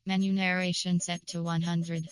Menu narration set to 100.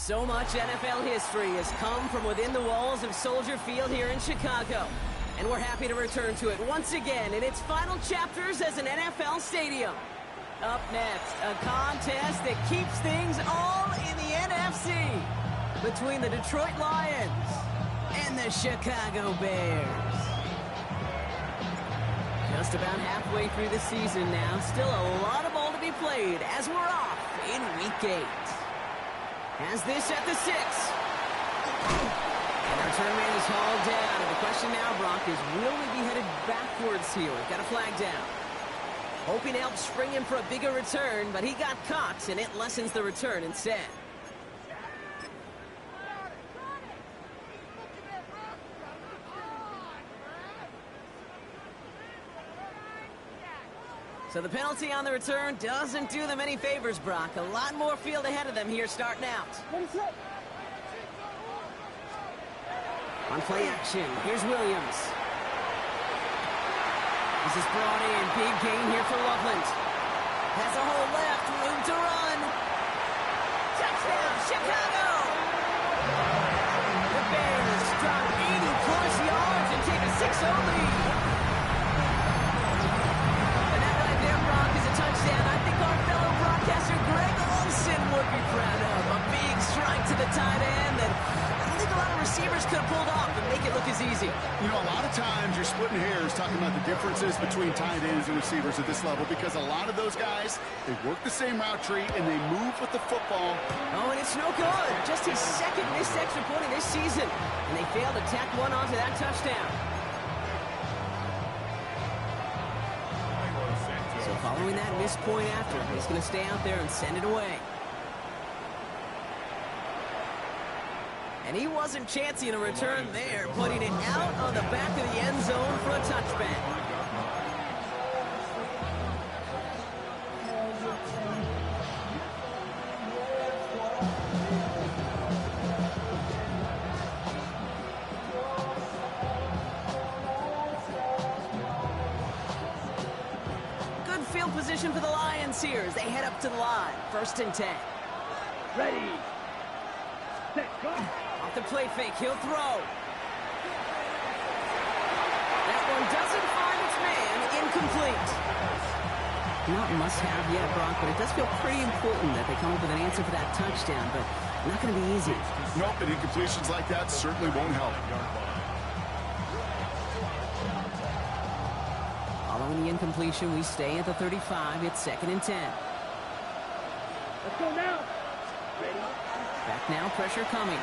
So much NFL history has come from within the walls of Soldier Field here in Chicago. And we're happy to return to it once again in its final chapters as an NFL stadium. Up next, a contest that keeps things all in the NFC between the Detroit Lions and the Chicago Bears. Just about halfway through the season now, still a lot of ball to be played as we're off in Week 8. Has this at the 6. And our return man is hauled down. And the question now, Brock, is will we be headed backwards here? We've got a flag down. Hoping to help spring him for a bigger return, but he got caught, and it lessens the return instead. So the penalty on the return doesn't do them any favors, Brock. A lot more field ahead of them here starting out. On play action, here's Williams. This is brought in. Big gain here for Loveland. Has a hole left, room to run. Touchdown, Chicago! The Bears drop 80-plus yards and take a 6-0 lead. Touchdown, I think our fellow broadcaster Greg Olsen would be proud of. A big strike to the tight end that I don't think a lot of receivers could have pulled off and make it look as easy. You know, a lot of times you're splitting hairs talking about the differences between tight ends and receivers at this level because a lot of those guys, they work the same route tree and they move with the football. Oh, and it's no good. Just his second missed extra point of this season. And they failed to tack one onto that touchdown. Following that missed point after, he's going to stay out there and send it away. And he wasn't chancing a return there, putting it out on the back of the end zone for a touchback. Position for the Lions here as they head up to the line. 1st and 10. Ready. Set, go. Off the play fake, he'll throw. That one doesn't find its man. Incomplete. Not must-have yet, Brock, but it does feel pretty important that they come up with an answer for that touchdown, but not going to be easy. Nope, and incompletions like that certainly won't help. Following the incompletion, we stay at the 35. It's 2nd and 10. Let's go now. Ready. Back now, pressure coming.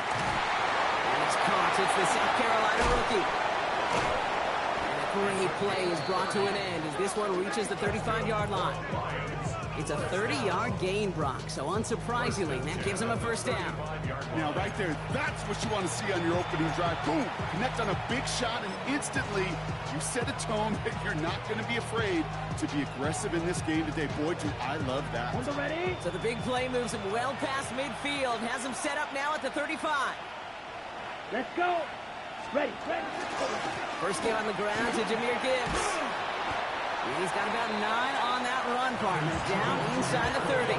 And it's caught. It's the South Carolina rookie. And a great play is brought to an end as this one reaches the 35-yard line. It's a 30-yard gain, Brock, so unsurprisingly, that gives him a 1st down. Now, right there, that's what you want to see on your opening drive. Boom! Connect on a big shot, and instantly, you set a tone that you're not going to be afraid to be aggressive in this game today. Boy, do I love that. Ready? So the big play moves him well past midfield, has him set up now at the 35. Let's go. Ready. First game on the ground to Jahmyr Gibbs. He's got about 9 on that run, partner. Down inside the 30.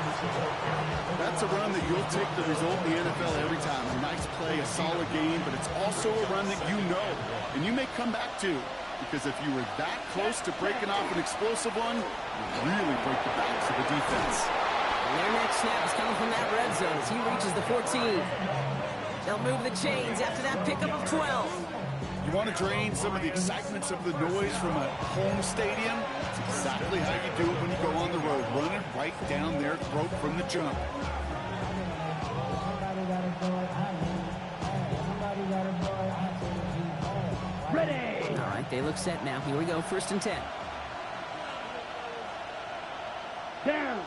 That's a run that you'll take the result in the NFL every time. A nice play, a solid game, but it's also a run that you know, and you may come back to, because if you were that close to breaking off an explosive one, you really break the backs of the defense. And their next snap is coming from that red zone as he reaches the 14. They'll move the chains after that pickup of 12. You want to drain some of the excitement, some of the noise from a home stadium? It's exactly how you do it when you go on the road. Run it right down their throat from the jump. Ready. All right, they look set now. Here we go, 1st and 10. Down.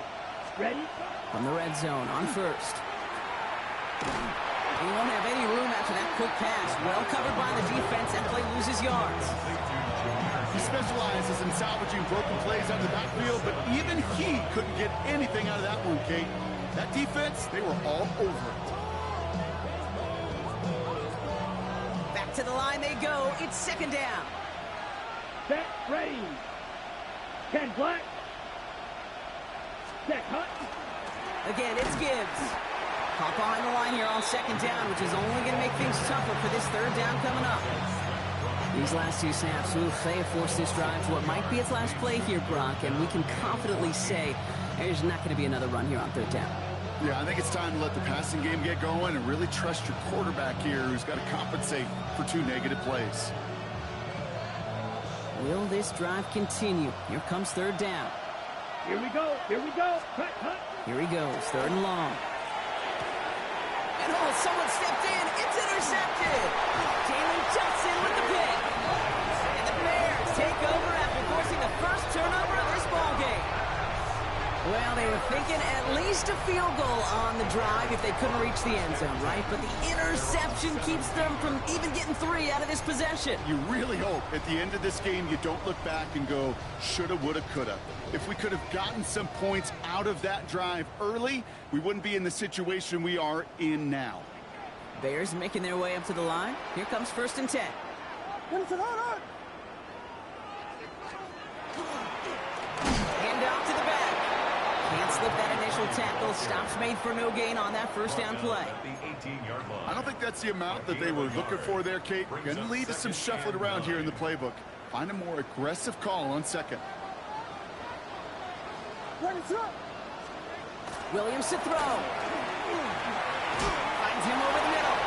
Ready. From the red zone on 1st. He won't have any room after that quick pass. Well covered by the defense. That play loses yards. He specializes in salvaging broken plays out of the backfield, but even he couldn't get anything out of that one, Kate. That defense, they were all over it. Back to the line they go. It's 2nd down. Set. Ready. Ken Black. Set. Hunt. Again, it's Gibbs. Caught behind the line here on second down, which is only going to make things tougher for this third down coming up. These last two snaps will say force this drive to what might be its last play here, Brock, and we can confidently say there's not going to be another run here on third down. Yeah, I think it's time to let the passing game get going and really trust your quarterback here, who's got to compensate for 2 negative plays. Will this drive continue? Here comes third down. Here we go. Here we go. Cut, cut. Here he goes, third and long. And oh, someone stepped in. It's intercepted. Jalen Johnson with the pick. And the Bears take over after forcing the first turnover of this ballgame. Well, they were thinking at least a field goal on the drive if they couldn't reach the end zone, right? But the interception keeps them from even getting 3 out of this possession. You really hope at the end of this game you don't look back and go, shoulda, woulda, coulda. If we could have gotten some points out of that drive early, we wouldn't be in the situation we are in now. Bears making their way up to the line. Here comes 1st and 10. Hand off to the back. Can't slip that initial tackle. Stops made for no gain on that first down play. I don't think that's the amount that they were looking for there, Kate. Going to lead to some shuffling around here in the playbook. Find a more aggressive call on second. Williams to throw. Finds him over the middle.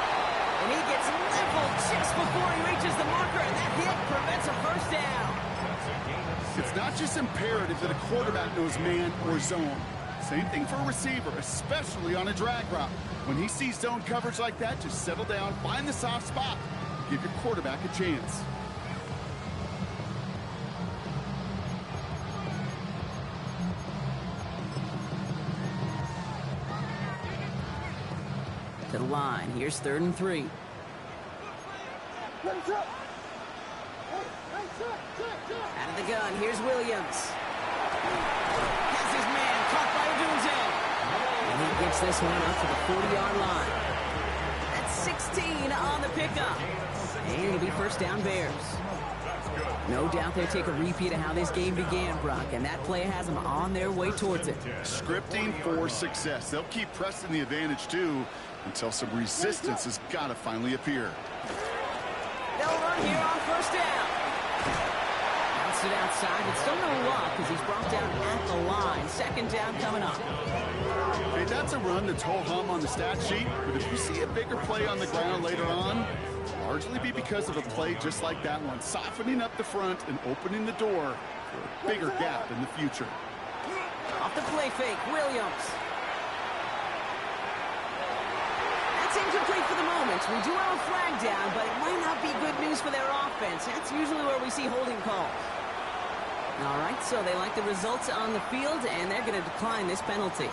And he gets leveled just before he reaches the marker. And that hit prevents a first down. It's not just imperative that a quarterback knows man or zone. Same thing for a receiver, especially on a drag route. When he sees zone coverage like that, just settle down, find the soft spot, give your quarterback a chance. To the line. Here's 3rd and 3. Out of the gun. Here's Williams. Has his man caught by Odunze. And he gets this one up to the 40-yard line. That's 16 on the pickup. And it'll be first down Bears. No doubt they take a repeat of how this game began, Brock, and that play has them on their way towards it. Scripting for success. They'll keep pressing the advantage, too, until some resistance has got to finally appear. They'll run here on first down. Bounced it outside, but still no luck as he's brought down at the line. Second down coming up. Okay, that's a run that's ho-hum on the stat sheet, but if you see a bigger play on the ground later on, largely be because of a play just like that one, softening up the front and opening the door for a bigger gap in the future. Off the play fake, Williams. That's incomplete for the moment. We do have a flag down, but it might not be good news for their offense. That's usually where we see holding calls. All right, so they like the results on the field, and they're going to decline this penalty.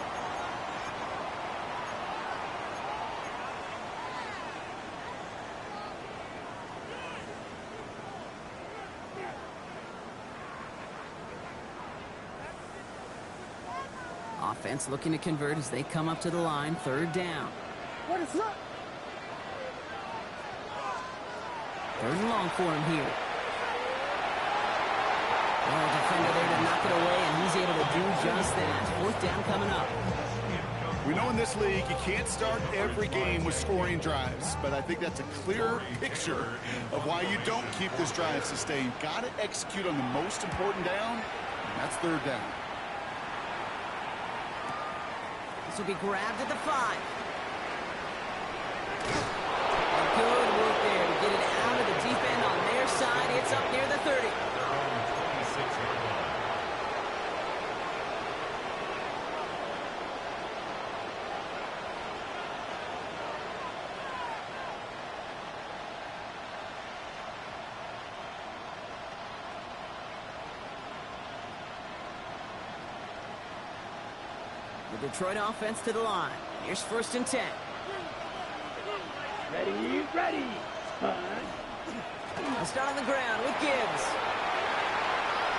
Offense looking to convert as they come up to the line. 3rd down. 3rd and long for him here. Well, defender there to knock it away, and he's able to do just that. 4th down coming up. We know in this league you can't start every game with scoring drives, but I think that's a clear picture of why you don't keep this drive sustained. Got to execute on the most important down, and that's 3rd down. This will be grabbed at the 5. Good work there to get it out of the deep end on their side. It's up near the 30. The Detroit offense to the line. Here's 1st and 10. Ready, ready. A start on the ground with Gibbs.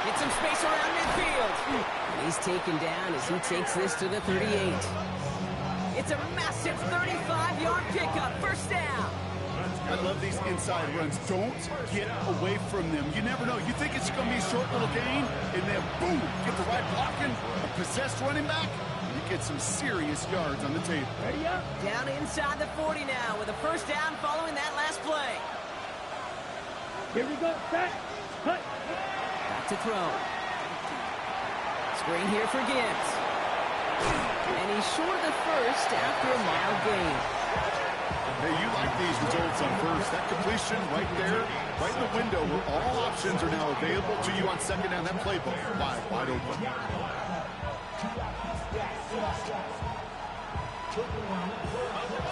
Get some space around midfield. And he's taken down as he takes this to the 38. It's a massive 35-yard pickup. First down. I love these inside runs. Don't get away from them. You never know. You think it's going to be a short little gain, and then boom, get the right blocking, a possessed running back. You get some serious yards on the table. Ready up. Down inside the 40 now with a first down following that last play. Here we go. Set. Cut. Back to throw. Screen here for Gibbs. And he's short of the first after a mild gain. Hey, you like these results on first. That completion right there, right in the window where all options are now available to you on second down. That playbook wide open.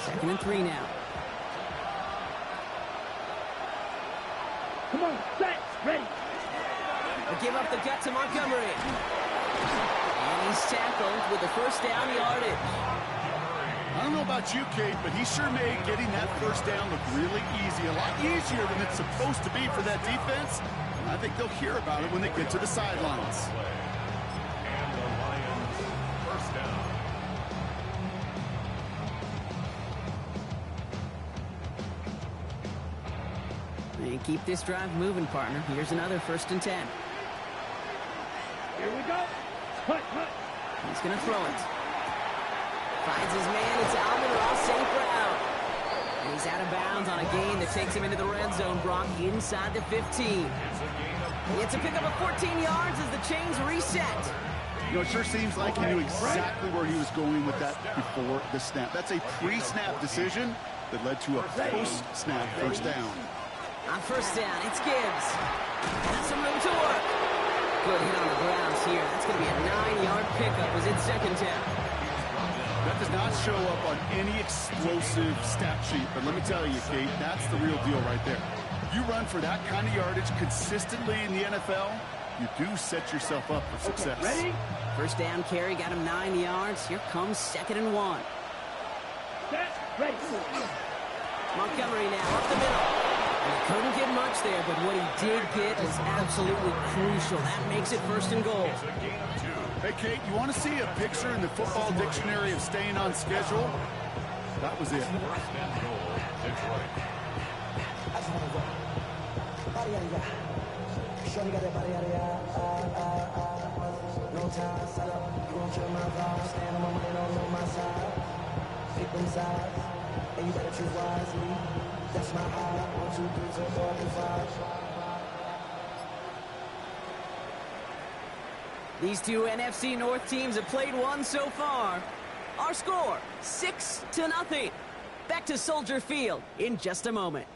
Second and 3 now. Come on. Set. Ready. They'll give up the gut to Montgomery. And he's tackled with the first down yardage. I don't know about you, Kate, but he sure made getting that first down look really easy. A lot easier than it's supposed to be for that defense. I think they'll hear about it when they get to the sidelines. And keep this drive moving, partner. Here's another 1st and 10. Here we go. Cut. He's going to throw it. Finds his man. It's Omfl St. Brown. And he's out of bounds on a gain that takes him into the red zone, Brock, inside the 15. It's a pickup of 14 yards as the chains reset. You know, it sure seems like he knew exactly where he was going with that before the snap. That's a pre-snap decision that led to a post-snap first down. On first down, it's Gibbs. Has some room to work. Good hit on the grounds here. That's going to be a 9-yard pickup as it's second down. That does not show up on any explosive stat sheet, but let me tell you, Kate, that's the real deal right there. You run for that kind of yardage consistently in the NFL, you do set yourself up for success. Ready? First down carry got him 9 yards. Here comes 2nd and 1. Set. Ready. Montgomery now up the middle. And he couldn't get much there, but what he did get was absolutely crucial. That makes it 1st and goal. Hey, Kate, you want to see a picture in the football dictionary of staying on schedule? That was it. And you better choose wisely. That's my heart. 1, 2, 3, 4, 5. These two NFC North teams have played one so far. Our score, 6-0. Back to Soldier Field in just a moment.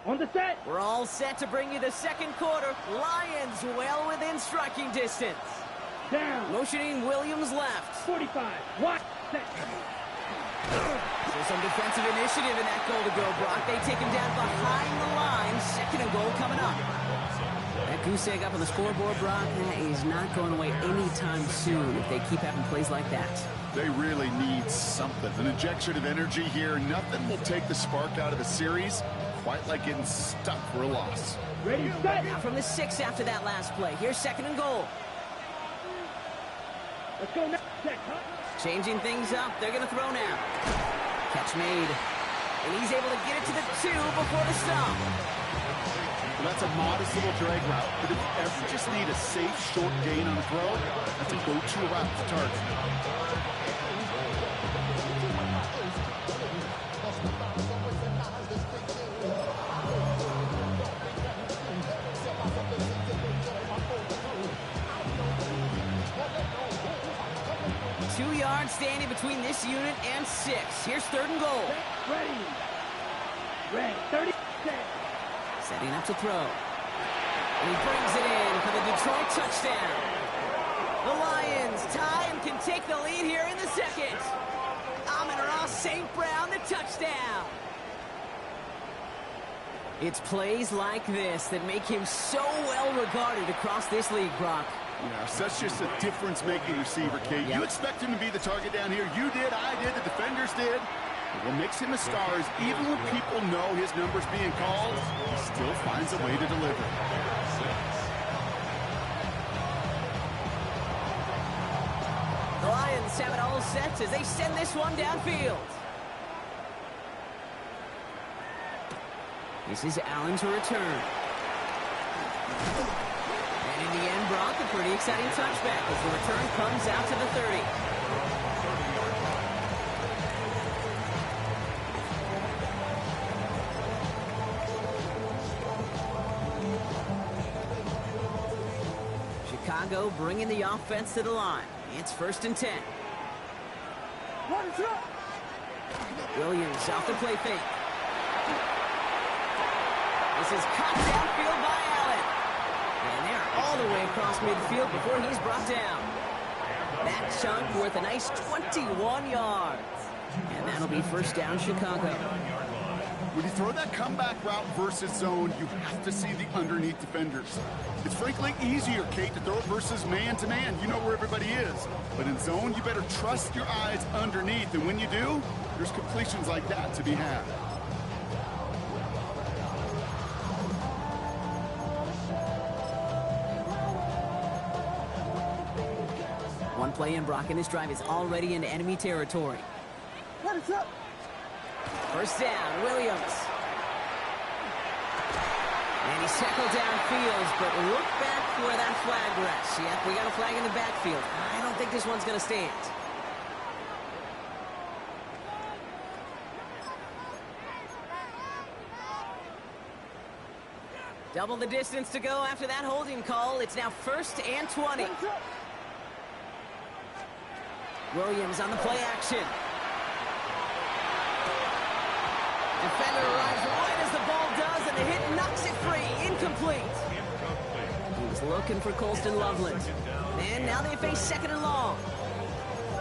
On the set. We're all set to bring you the second quarter. Lions well within striking distance. Down. Motioning Williams left. 45. What? Set. So some defensive initiative in that goal to go, Brock. They take him down behind the line. 2nd and goal coming up. That goose egg up on the scoreboard, Brock, is not going away anytime soon if they keep having plays like that. They really need something. An injection of energy here. Nothing will take the spark out of the series quite like getting stuck for a loss. Ready, set. Now from the 6 after that last play. Here's 2nd and goal. Let's go now. Set. Cut. Changing things up. They're going to throw now. Catch made. And he's able to get it to the 2 before the stop. Well, that's a modest little drag route, but if you ever just need a safe, short gain on a throw, that's a go-to route to target. Standing between this unit and 6. Here's 3rd and goal. Ready. Ready. 30. Set. Setting up to throw. And he brings it in for the Detroit touchdown. The Lions tie and can take the lead here in the 2nd. Omfl St. Brown, the touchdown. It's plays like this that make him so well regarded across this league, Brock. Yeah, such just a difference-making receiver, Kate. Yep. You expect him to be the target down here. You did, I did, the defenders did. What makes him a star is even when people know his number's being called, he still finds a way to deliver. The Lions have it all set as they send this one downfield. This is Allen to return. And in the end, Brock, a pretty exciting touchback as the return comes out to the 30. Chicago bringing the offense to the line. It's 1st and 10. Williams off the play fake. This is caught downfield by Allen. And they're all the way across midfield before he's brought down. That chunk worth a nice 21 yards. And that'll be 1st down Chicago. When you throw that comeback route versus zone, you have to see the underneath defenders. It's frankly easier, Kate, to throw it versus man-to-man. You know where everybody is. But in zone, you better trust your eyes underneath. And when you do, there's completions like that to be had. One play in, Brock, and this drive is already into enemy territory. What is up? 1st down, Williams. And he's tackled downfield, but look back where that flag rests. Yep, we got a flag in the backfield. I don't think this one's going to stand. Double the distance to go after that holding call. It's now 1st and 20. Williams on the play action. Defender arrives right as the ball does, and the hit knocks it free. Incomplete. He was looking for Colston Loveland. And now they face 2nd and long.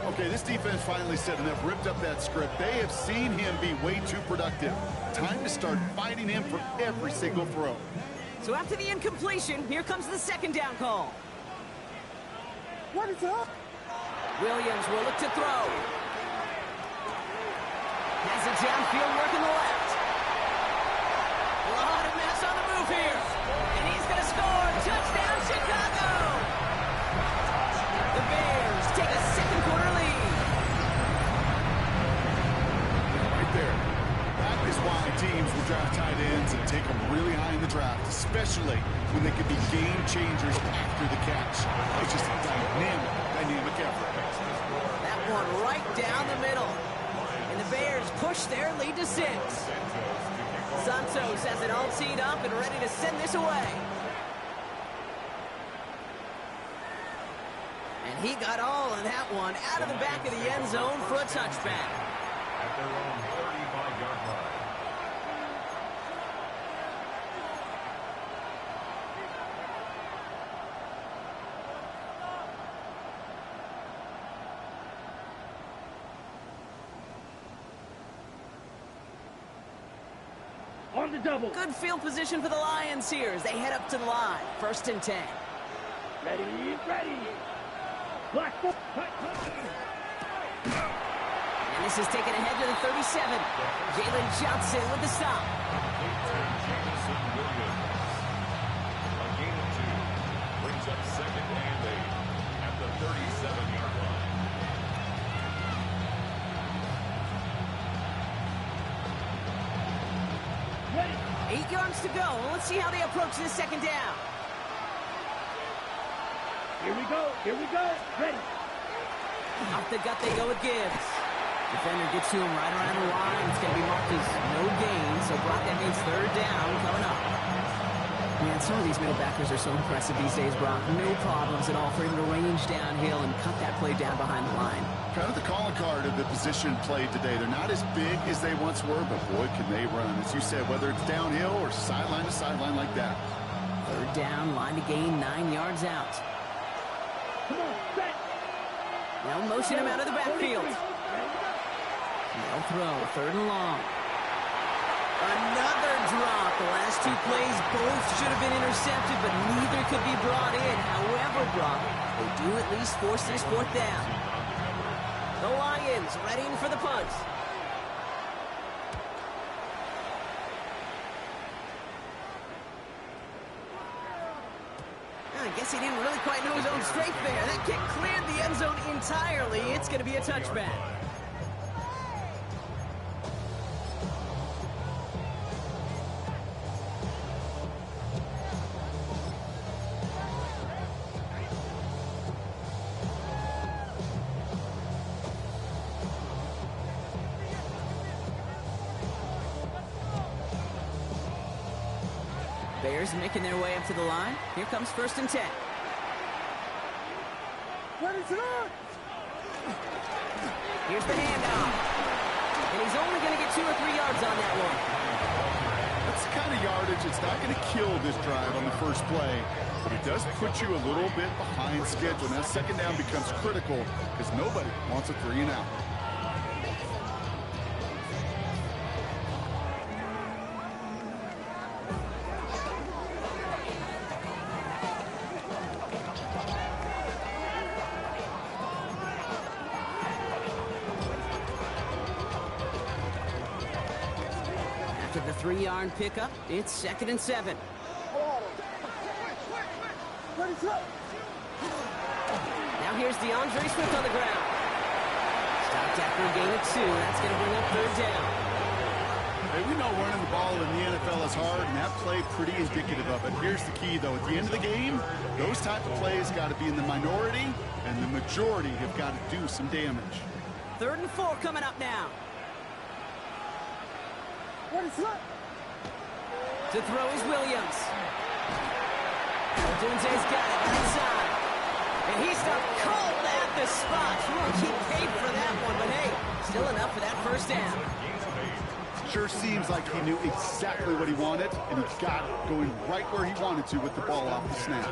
Okay, this defense finally said enough, ripped up that script. They have seen him be way too productive. Time to start fighting him for every single throw. So after the incompletion, here comes the 2nd down call. What is up? Williams will look to throw. Has it downfield, working the left. A lot of mess on the move here. And he's going to score. Touchdown, Chicago! The Bears take a 2nd quarter lead. Right there. That is why teams will draft tight ends and take them really high in the draft, especially when they can be game changers after the catch. It's just a dynamic effort. That one right down the middle. And the Bears push their lead to 6. Santos has it all teed up and ready to send this away. And he got all of that one out of the back of the end zone for a touchback. At their own 35-yard line. On the double. Good field position for the Lions here as they head up to the line. 1st and 10. Ready, ready. Black foot. And this is taken ahead to the 37. Jalen Johnson with the stop. Jameson Williams. A gain of 2 brings up 2nd and 8 at the 37-yard line. 8 yards to go. Let's see how they approach this 2nd down. Here we go. Here we go. Ready. Off the gut they go with Gibbs. Defender gets to him right around the line. It's going to be marked as no gain. So Brock, that means 3rd down coming up. Man, some of these middle backers are so impressive these days, Brock. No problems at all for him to range downhill and cut that play down behind the line. Kind of the calling card of the position played today. They're not as big as they once were, but boy, can they run. As you said, whether it's downhill or sideline to sideline like that. 3rd down, line to gain, 9 yards out. Come on, set. They'll motion him out of the backfield. They'll throw, 3rd and long. Another drop. The last 2 plays both should have been intercepted, but neither could be brought in. However, Brock, they do at least force this 4th down. The Lions readying for the punt. Guess he didn't really quite know his own strength there. That kick cleared the end zone entirely. It's going to be a touchback. Bears making their way up to the line. Here comes 1st and 10. Here's the handoff. And he's only going to get 2 or 3 yards on that one. That's the kind of yardage it's not going to kill this drive on the first play. But it does put you a little bit behind schedule. And that 2nd down becomes critical because nobody wants a 3 and out. After the 3-yard pickup, it's 2nd and 7. Now here's DeAndre Swift on the ground. Stopped after a gain of 2. That's going to bring up 3rd down. Hey, we know running the ball in the NFL is hard, and that play pretty indicative of it. Here's the key, though. At the end of the game, those type of plays got to be in the minority, and the majority have got to do some damage. 3rd and 4 coming up now. To throw is Williams. Odunze's got it inside. And he stopped cold at the spot. He paid for that one, but hey, still enough for that 1st down. Sure seems like he knew exactly what he wanted, and he got it going right where he wanted to with the ball off the snap.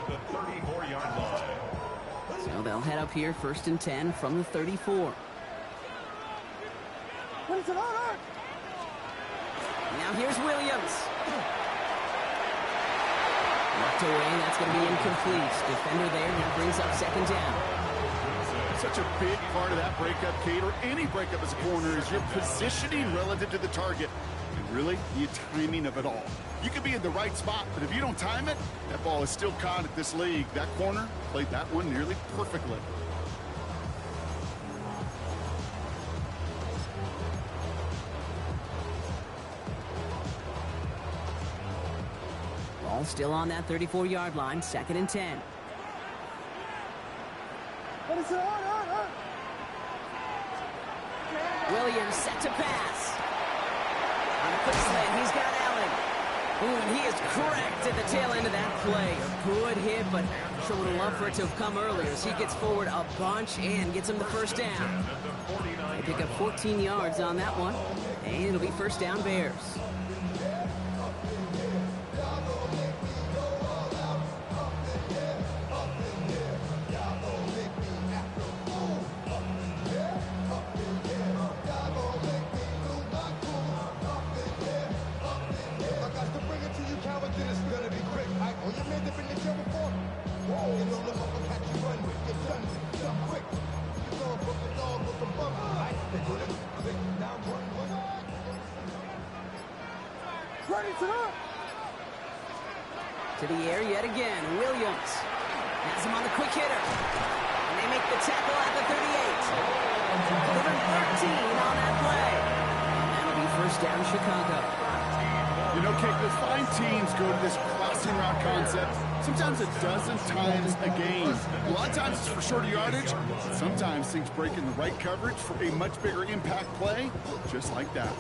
So they'll head up here 1st and 10 from the 34. Now here's Williams. Knocked away, that's going to be incomplete. Defender there, that brings up 2nd down. Such a big part of that breakup, Kate, or any breakup as a corner, is your positioning relative to the target. And really, the timing of it all. You could be in the right spot, but if you don't time it, that ball is still caught at this league. That corner played that one nearly perfectly. Ball still on that 34-yard line, 2nd and 10. Williams set to pass. On a quick slant, he's got Allen. Ooh, and he is cracked at the tail end of that play. A good hit, but sure would have loved for it to have come earlier as he gets forward a bunch and gets him the 1st down. They pick up 14 yards on that one, and it'll be 1st down Bears. To the air yet again, Williams has him on the quick hitter. And they make the tackle at the 38. Delivered 13 on that play. And that'll be 1st down Chicago. You know, Kate, you'll find teams go to this crossing route concept sometimes a dozen times a game. A lot of times it's for shorter yardage. Sometimes things break in the right coverage for a much bigger impact play, just like that.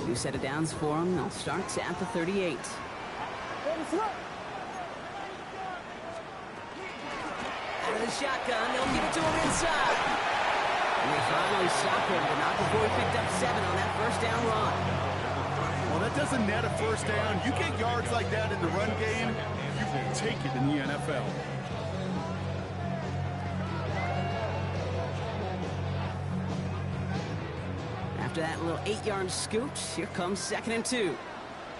New set of downs for them. They'll start at the 38. Out of the shotgun, they'll give it to him inside. And they finally stop him, but not before he picked up 7 on that 1st down run. Well, that doesn't net a 1st down. You get yards like that in the run game, you will take it in the NFL. After that little 8-yard scoot, here comes 2nd and 2.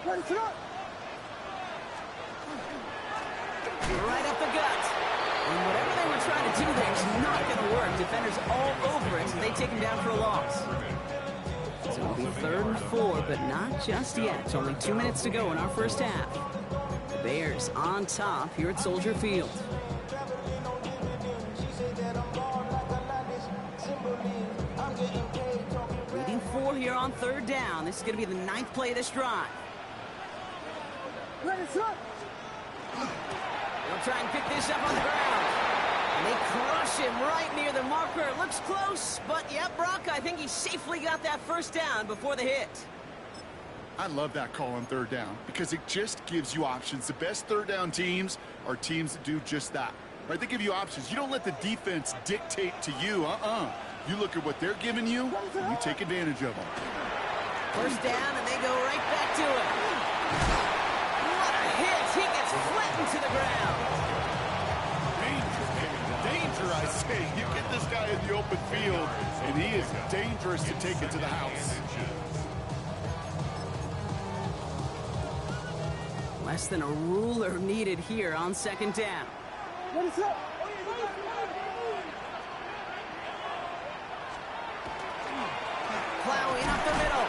Right up the gut. And whatever they were trying to do there is not going to work. Defenders all over it, so they take him down for a loss. So It'll be 3rd and 4, but not just yet. Only 2 minutes to go in our first half. The Bears on top here at Soldier Field. Leading 4 here on 3rd down. This is going to be the 9th play of this drive. Let us up. They'll try and pick this up on the ground. And they crush him right near the marker. Looks close, but yep, Brock, I think he safely got that first down before the hit. I love that call on 3rd down because it just gives you options. The best 3rd down teams are teams that do just that. Right? They give you options. You don't let the defense dictate to you. You look at what they're giving you, and you take advantage of them. First down, and they go right back to it. What a hit! He gets flattened to the ground. Danger, I say. You get this guy in the open field, and he is dangerous to take it to the house. Less than a ruler needed here on 2nd down. Let us up. Plowing up the middle.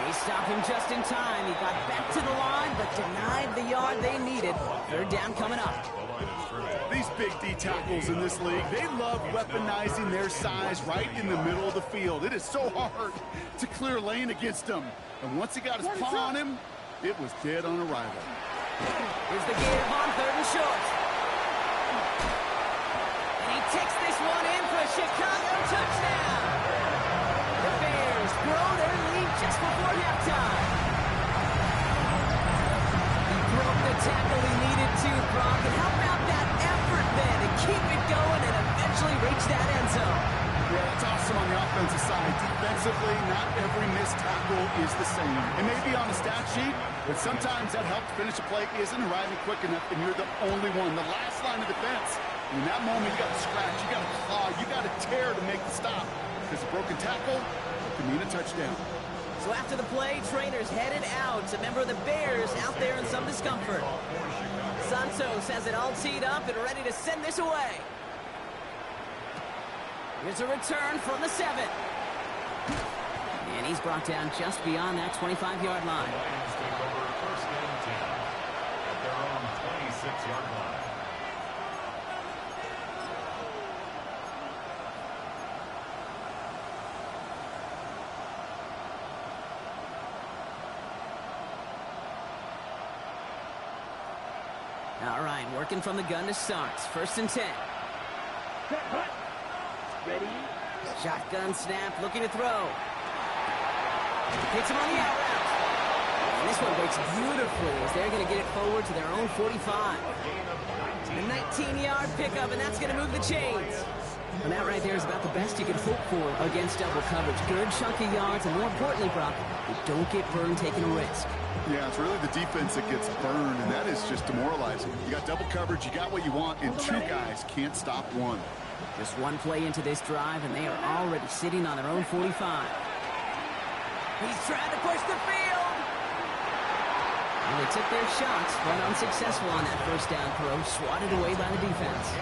They stop him just in time. He got back to the line, but denied the yard they needed. 3rd down coming up. These big D tackles in this league, they love weaponizing their size right in the middle of the field. It is so hard to clear lane against them. And once he got his paw on him, it was dead on arrival. Here's the Gator on 3rd and short. And he takes this one in for a Chicago touchdown. The Bears grow their lead just before halftime. He broke the tackle he needed to, Brock. And how about that effort then to keep it going and eventually reach that end zone? Yeah, that's awesome on the offensive side. Defensively, not every missed tackle is the same. It may be on a stat sheet, but sometimes that help to finish a play isn't arriving quick enough, and you're the only one, the last line of defense. And in that moment, you got to scratch, you got to claw, you got to tear to make the stop. Because a broken tackle can mean a touchdown. So after the play, trainers headed out. A member of the Bears out there in some discomfort. Santos has it all teed up and ready to send this away. Here's a return from the 7. And he's brought down just beyond that 25-yard line. First and 10 at their own 26-yard line. All right, working from the gun to start. 1st and 10. Ready? Shotgun snap, looking to throw. Hits him on the out route. And this one breaks beautifully as they're going to get it forward to their own 45. A 19-yard pickup, and that's going to move the chains. And that right there is about the best you can hope for against double coverage. Good chunky yards, and more importantly, Brock, you don't get burned taking a risk. Yeah, it's really the defense that gets burned, and that is just demoralizing. You got double coverage, you got what you want, and 2 guys can't stop one. Just one play into this drive, and they are already sitting on their own 45. He's trying to push the field. And they took their shots, but unsuccessful on that first down throw, swatted away by the defense.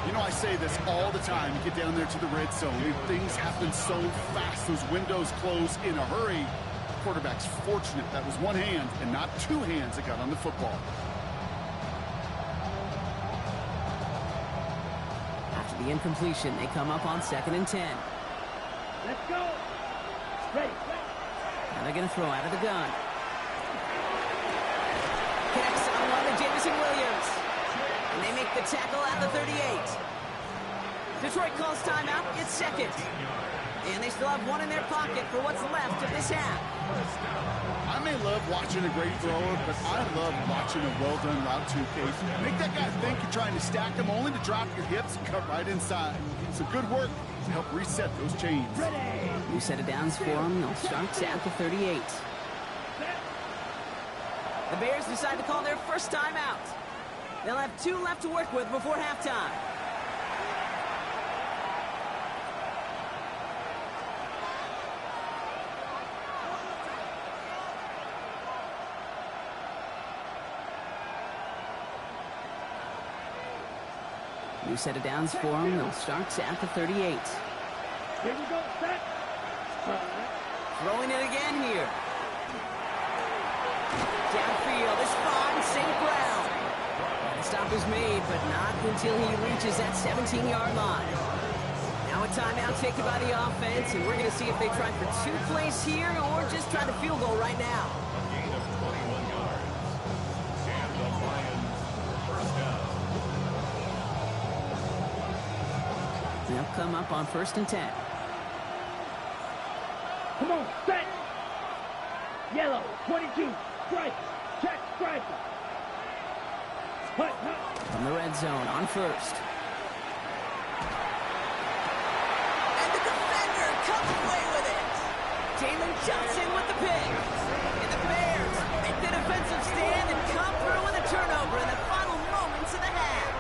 You know, I say this all the time. You get down there to the red zone, and things happen so fast. Those windows close in a hurry. Quarterback's fortunate that was one hand and not 2 hands that got on the football. After the incompletion, they come up on 2nd and 10. Let's go. Ready. Now they're going to throw out of the gun. Catch on one to Jamison Williams. And they make the tackle at the 38. Detroit calls timeout. It's 2nd. And they still have one in their pocket for what's left of this half. I may love watching a great thrower, but I love watching a well-done route to case. Make that guy think you're trying to stack him only to drop your hips and cut right inside. So good work to help reset those chains. New set of downs for them. They'll start at the 38. The Bears decide to call their first timeout. They'll have 2 left to work with before halftime. New set of downs for them. They'll start at the 38. Here we go. Set. Throwing it again here. Downfield is fine, St. Brown. And the stop is made, but not until he reaches that 17-yard line. Now a timeout taken by the offense, and we're going to see if they try for 2 plays here or just try the field goal right now. A gain of 21 yards. And the Lions first down. They'll come up on 1st and 10. Come on, set. Yellow, 22, strike, check, strike. Hut, hut. From the red zone on 1st. And the defender comes away with it. Jalen Johnson with the pick. And the Bears make the defensive stand and come through with a turnover in the final moments of the half.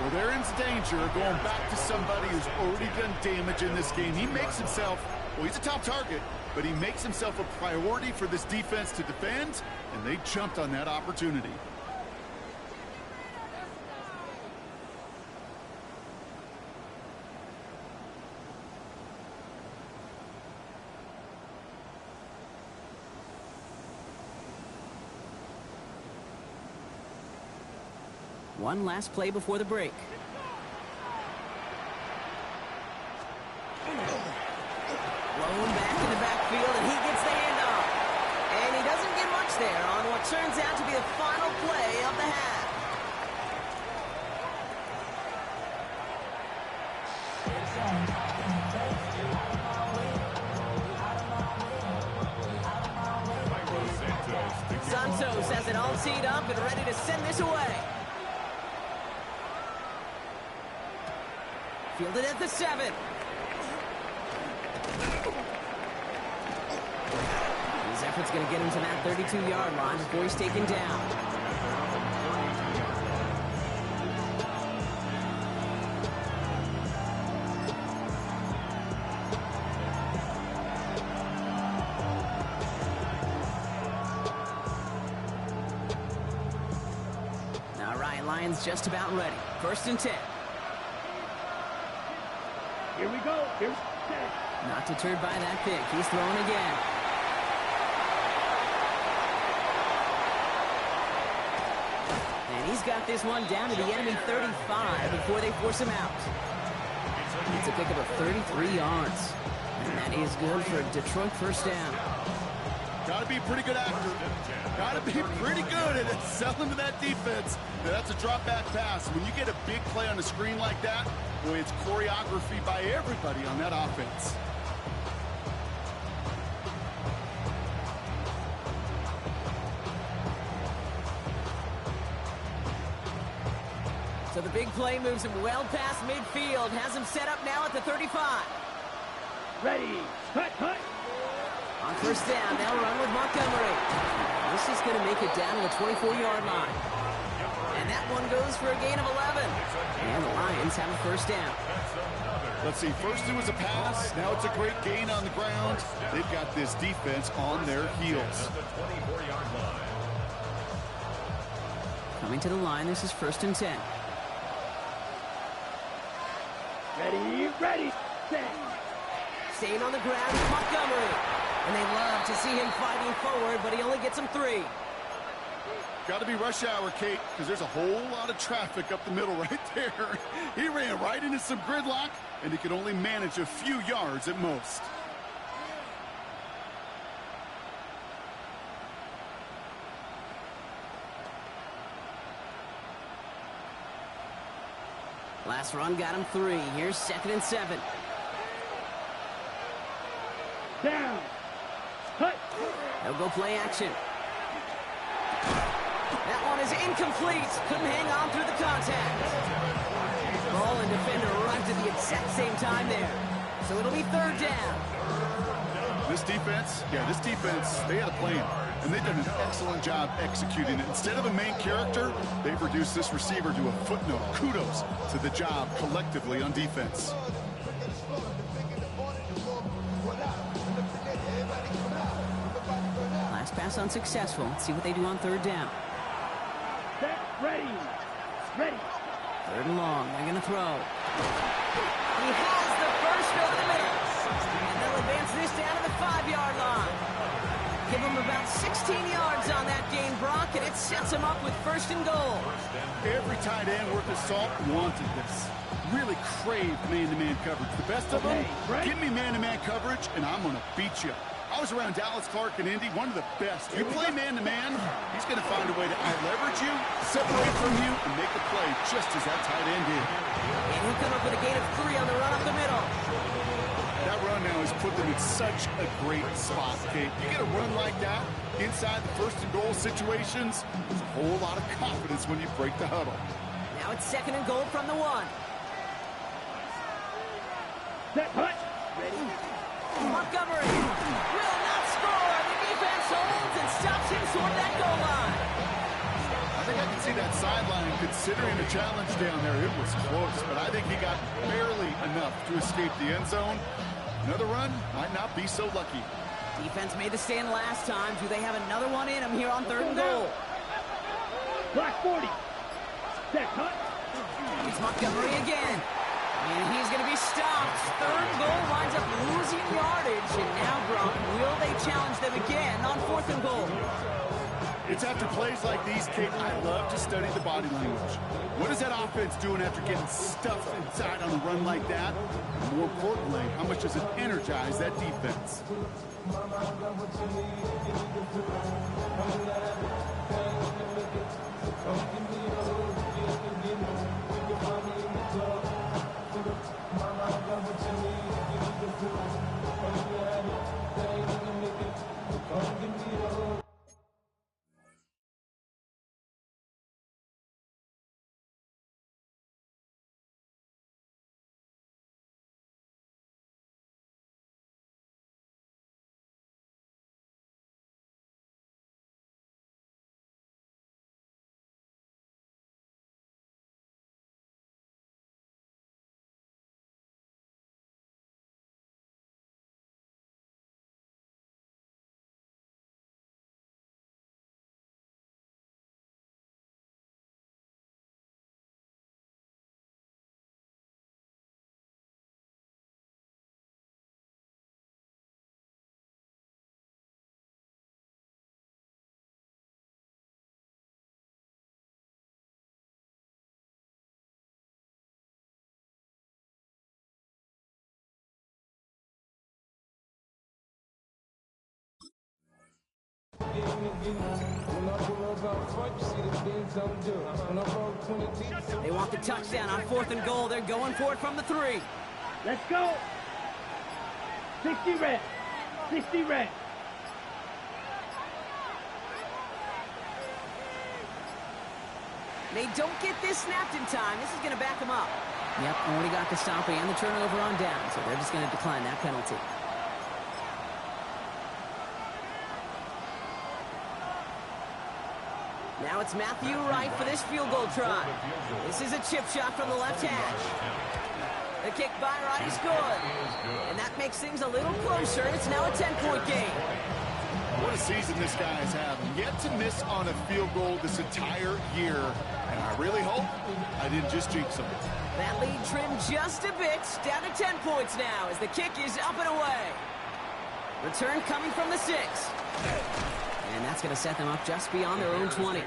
Well, they're in danger of going back to somebody who's already done damage in this game. He makes himself, well, he's a top target, but he makes himself a priority for this defense to defend, and they jumped on that opportunity. One last play before the break. Blown back in the backfield, and he gets the handoff. And he doesn't get much there on what turns out to be the final play of the half. Santos has it all teed up and ready to send this away. Fielded at the 7. His effort's going to get him to that 32-yard line before he's taken down. All right, Lions just about ready. 1st and 10. Here we go. Here's set. Not deterred by that pick. He's throwing again. And he's got this one down to the enemy 35 before they force him out. It's a pickup of 33 yards. And that is good for a Detroit 1st down. Got to be a pretty good actor. Got to be pretty good at selling to that defense. That's a drop back pass. When you get a big play on the screen like that, boy, it's choreography by everybody on that offense. So the big play moves him well past midfield. Has him set up now at the 35. Ready. Hut, hut. On 1st down, they'll run with Montgomery. This is going to make it down to the 24-yard line. And that one goes for a gain of 11. And the Lions have a 1st down. Let's see, first it was a pass, now it's a great gain on the ground. They've got this defense on their heels. Coming to the line, this is 1st and 10. Ready, ready, set. Staying on the ground is Montgomery. And they love to see him fighting forward, but he only gets him 3. Got to be rush hour, Kate, because there's a whole lot of traffic up the middle right there. He ran right into some gridlock, and he could only manage a few yards at most. Last run got him 3. Here's 2nd and 7. Down. Hut. They'll go play action. That one is incomplete. Couldn't hang on through the contact. Ball and defender arrived at the exact same time there. So it'll be 3rd down. This defense, they had a plan, and they've done an excellent job executing it. Instead of a main character, they've reduced this receiver to a footnote. Kudos to the job collectively on defense. Last pass unsuccessful. Let's see what they do on 3rd down. Set. Ready. Ready. 3rd and long. They're going to throw. He has the first over the middle. And they'll advance this down to the 5-yard line. Give him about 16 yards on that gain, Brock, and it sets him up with 1st and goal. Every tight end worth his salt wanted this. Really craved man-to-man coverage. The best of them, give me man-to-man coverage, and I'm going to beat you. I was around Dallas Clark and Indy, one of the best. You play man-to-man, he's going to find a way to out-leverage you, separate from you, and make a play just as that tight end did. And he'll come up with a gain of 3 on the run up the middle. That run now has put them in such a great spot, Kate. You get a run like that inside the 1st and goal situations, there's a whole lot of confidence when you break the huddle. Now it's 2nd and goal from the 1. Set, hut. Ready? Montgomery will not score. The defense holds and stops him toward that goal line. I think I can see that sideline considering a challenge down there. It was close, but I think he got barely enough to escape the end zone. Another run might not be so lucky. Defense made the stand last time. Do they have another one in them here on 3rd and goal? Block 40. Set, hut. It's Montgomery again. And he's going to be stopped. 3rd goal winds up losing yardage. And now, Brock, will they challenge them again on 4th and goal? It's after plays like these, Kate, I love to study the body language. What is that offense doing after getting stuffed inside on a run like that? And more importantly, how much does it energize that defense? They want the touchdown on 4th and goal. They're going for it from the 3. Let's go. 60 red. 60 red. They don't get this snapped in time. This is going to back them up. Yep, already got the stop and the turnover on down, so they're just going to decline that penalty. Now it's Matthew Wright for this field goal try. This is a chip shot from the left hash. The kick by Wright is good. And that makes things a little closer. It's now a 10-point game. What a season this guy is having. Yet to miss on a field goal this entire year. And I really hope I didn't just jinx him. That lead trimmed just a bit. Down to 10 points now as the kick is up and away. Return coming from the 6. And that's going to set them up just beyond their own 20.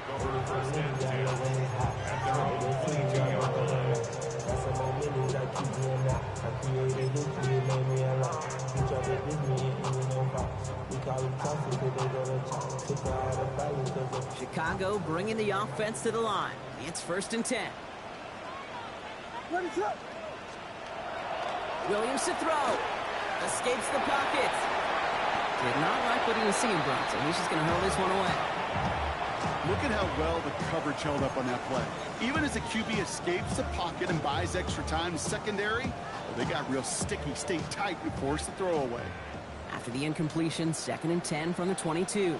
Chicago bringing the offense to the line. It's 1st and 10. Williams to throw. Escapes the pocket. Did not like what he was seeing, Brock, so he's just going to hurl this one away. Look at how well the coverage held up on that play. Even as the QB escapes the pocket and buys extra time to secondary, well, they got real sticky, stayed tight, and forced the throw away. After the incompletion, 2nd and 10 from the 22.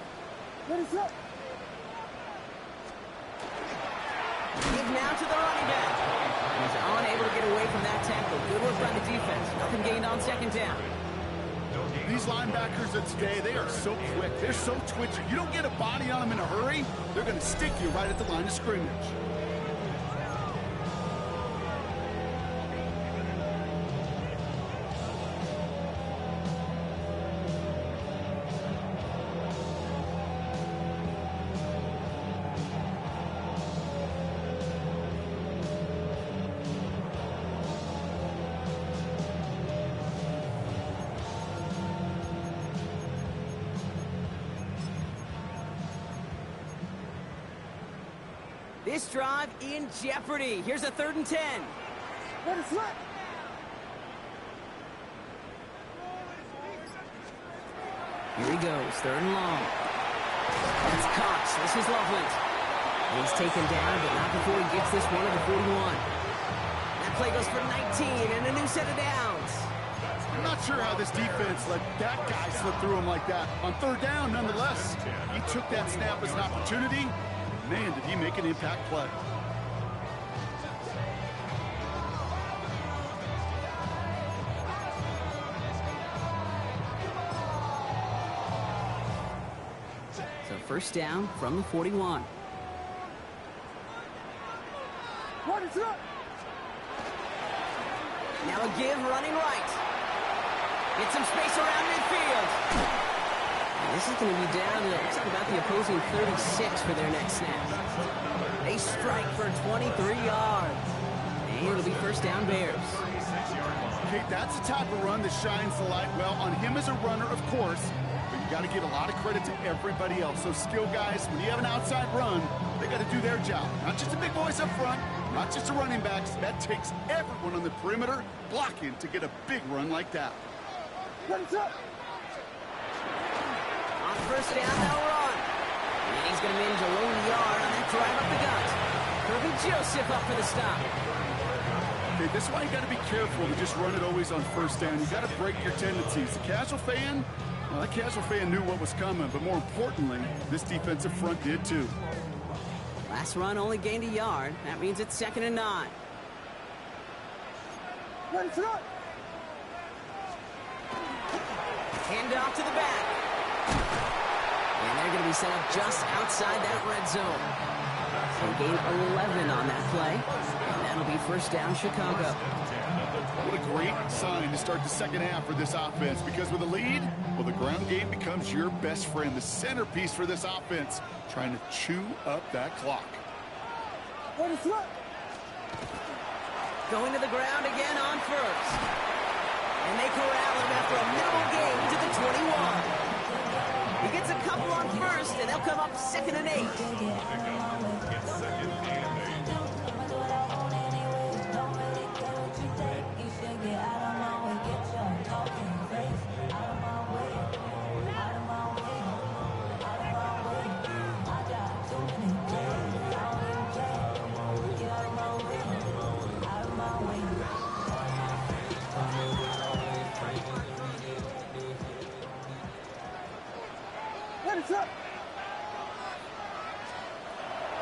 Give now to the running back. He's unable to get away from that tackle. Good work by the defense. Nothing gained on 2nd down. These linebackers of today, they are so quick. They're so twitchy. You don't get a body on them in a hurry, they're going to stick you right at the line of scrimmage. This drive in jeopardy. Here's a 3rd and 10. What is left? Here he goes, 3rd and long. That's Cox. This is Loveland. He's taken down, but not before he gets this one at the 41. That play goes for 19 and a new set of downs. I'm not sure how this defense let that guy slip through him like that. On 3rd down, nonetheless, he took that snap as an opportunity. Man, did he make an impact play. So 1st down from the 41. What is up? Now a give running right. Get some space around midfield. And this is going to be down to, looks like about the opposing 36 for their next snap. They strike for 23 yards. And it'll be 1st down Bears. Okay, that's the type of run that shines the light well on him as a runner, of course. But you got to give a lot of credit to everybody else. Those skill guys, when you have an outside run, they got to do their job. Not just the big boys up front, not just the running backs. That takes everyone on the perimeter blocking to get a big run like that. What is up? On 1st down, they'll run. And he's going to manage a low yard on that drive up the gut. Kirby Joseph up for the stop. Okay, this is why you got to be careful to just run it always on 1st down. You got to break your tendencies. The casual fan, well, that casual fan knew what was coming, but more importantly, this defensive front did too. Last run only gained a yard. That means it's 2nd and 9. What is up? Hand off to the back. And they're going to be set up just outside that red zone. So gain 11 on that play. And that'll be 1st down Chicago. What a great sign to start the 2nd half for this offense, because with a lead, well, the ground game becomes your best friend, the centerpiece for this offense, trying to chew up that clock. What is up? Going to the ground again on 1st. And they corral him after a minimal gain to the 21. He gets a couple on 1st, and they'll come up 2nd and 8. What is up?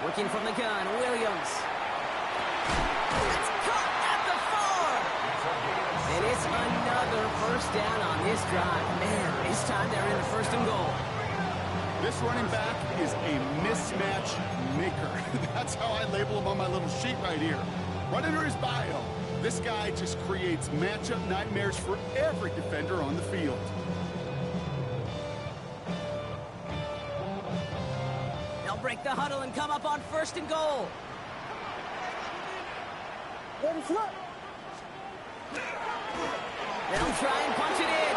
Working from the gun, Williams. It's caught at the 4. And it's another 1st down on this drive. Man, this time they're in the 1st and goal. This running back is a mismatch maker. That's how I label him on my little sheet right here. Right under his bio, this guy just creates matchup nightmares for every defender on the field. They'll break the huddle and come up on 1st and goal. What is up? They'll try and punch it in.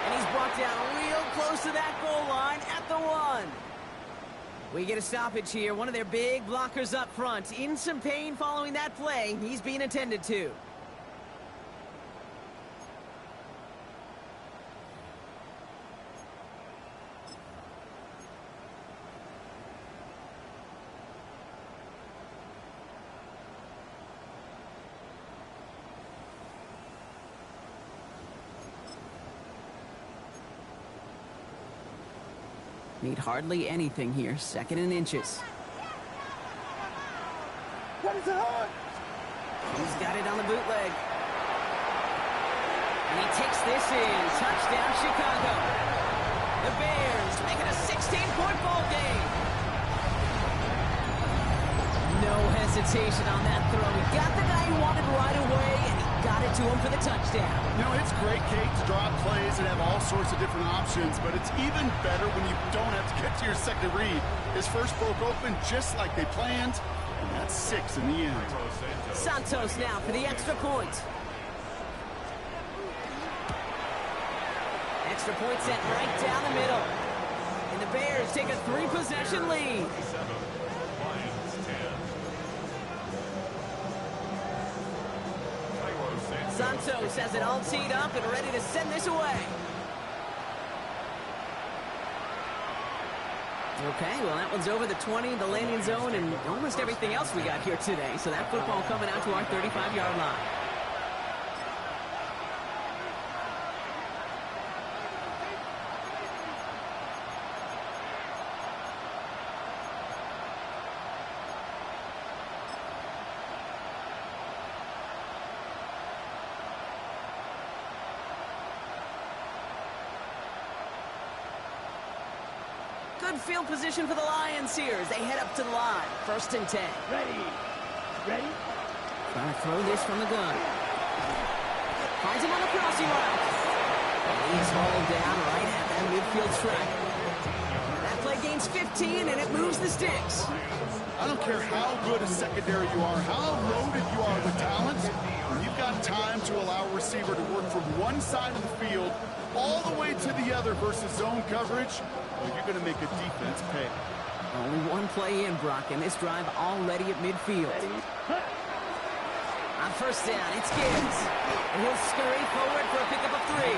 And he's brought down real close to that goal line at the 1. We get a stoppage here. One of their big blockers up front. In some pain following that play. He's being attended to. Need hardly anything here. 2nd and inches. What is it on? He's got it on the bootleg. And he takes this in. Touchdown, Chicago. The Bears make it a 16-point ball game. No hesitation on that throw. He got the guy he wanted right away, and he got it to him for the touchdown. You know, it's great, Kate, to draw up plays and have all sorts of different options, but it's even better when you don't have to get to your second read. His first broke open just like they planned, and that's 6 in the end. Santos now for the extra point. Extra point set right down the middle. And the Bears take a 3-possession lead. Santos has it all teed up and ready to send this away. Okay, well, that one's over the 20, the landing zone, and almost everything else we got here today. So that football coming out to our 35-yard line. Good field position for the Lions here as they head up to the line. 1st and 10. Ready. Ready? Trying to throw this from the gun. Finds him on the crossing route. And he's hauled down right at that midfield track. That play gains 15, and it moves the sticks. I don't care how good a secondary you are, how loaded you are with talent. When you've got time to allow a receiver to work from one side of the field all the way to the other versus zone coverage, well, you're going to make a defense pay. Only one play in, Brock, and this drive already at midfield. On 1st down, it's Gibbs. And he'll scurry forward for a pickup of 3.